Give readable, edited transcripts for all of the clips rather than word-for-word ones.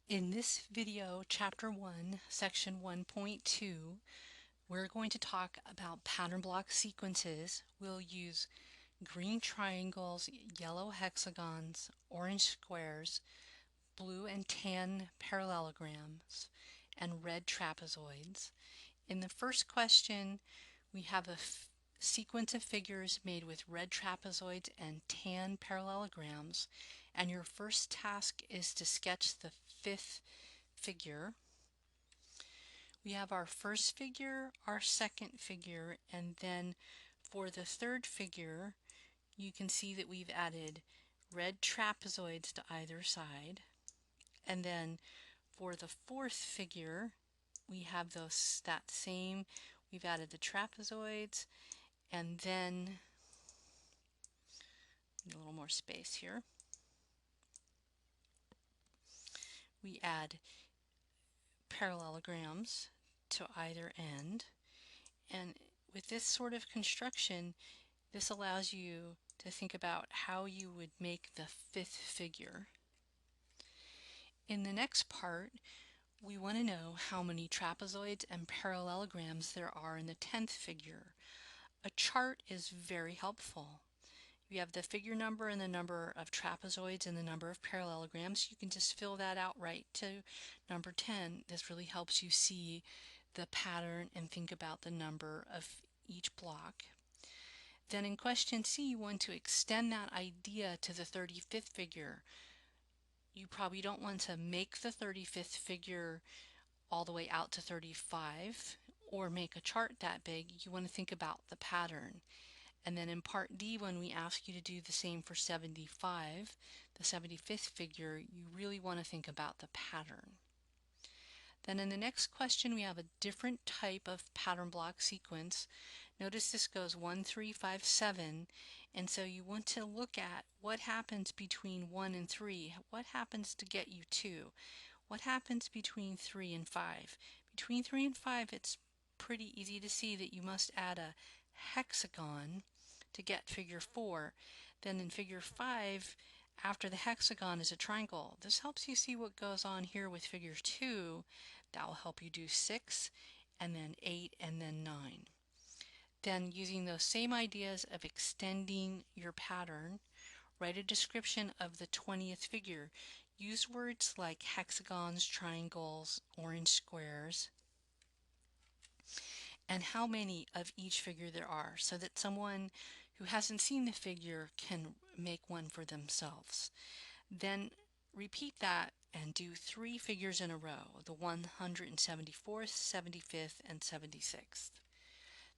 In this video, Chapter 1, Section 1.2, we're going to talk about pattern block sequences. We'll use green triangles, yellow hexagons, orange squares, blue and tan parallelograms, and red trapezoids. In the first question, we have a sequence of figures made with red trapezoids and tan parallelograms, and your first task is to sketch the fifth figure. We have our first figure, our second figure, and then for the third figure, you can see that we've added red trapezoids to either side. And then for the fourth figure, we have we've added the trapezoids, and then a little more space here. We add parallelograms to either end. And with this sort of construction, this allows you to think about how you would make the fifth figure. In the next part, we want to know how many trapezoids and parallelograms there are in the 10th figure. A chart is very helpful. You have the figure number and the number of trapezoids and the number of parallelograms. You can just fill that out right to number 10. This really helps you see the pattern and think about the number of each block. Then in question C, you want to extend that idea to the 35th figure. You probably don't want to make the 35th figure all the way out to 35 or make a chart that big. You want to think about the pattern. And then in part D, when we ask you to do the same for 75, the 75th figure, you really want to think about the pattern. Then in the next question, we have a different type of pattern block sequence. Notice this goes 1, 3, 5, 7. And so you want to look at what happens between 1 and 3. What happens to get you 2? What happens between 3 and 5? Between 3 and 5, it's pretty easy to see that you must add a hexagon to get figure 4. Then in figure 5, after the hexagon is a triangle. This helps you see what goes on here with figure 2. That will help you do 6, and then 8, and then 9. Then using those same ideas of extending your pattern, write a description of the 20th figure. Use words like hexagons, triangles, orange squares, and how many of each figure there are, so that someone who hasn't seen the figure can make one for themselves. Then repeat that and do 3 figures in a row, the 174th, 75th, and 76th.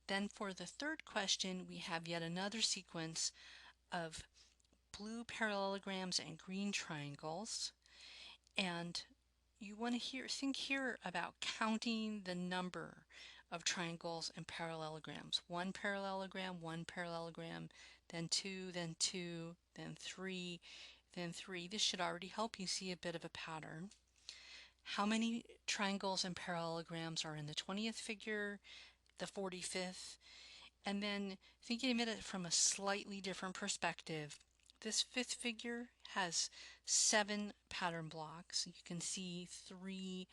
Then for the third question, we have yet another sequence of blue parallelograms and green triangles. And you want to think here about counting the number of triangles and parallelograms. One parallelogram, then two, then two, then three, then three. This should already help you see a bit of a pattern. How many triangles and parallelograms are in the 20th figure, the 45th? And then thinking of it from a slightly different perspective, this fifth figure has 7 pattern blocks. You can see 3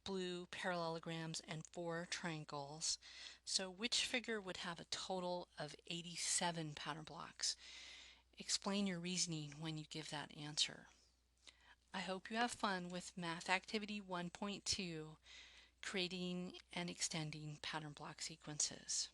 blue parallelograms and 4 triangles. So which figure would have a total of 87 pattern blocks? Explain your reasoning when you give that answer. I hope you have fun with Math Activity 1.2, creating and extending pattern block sequences.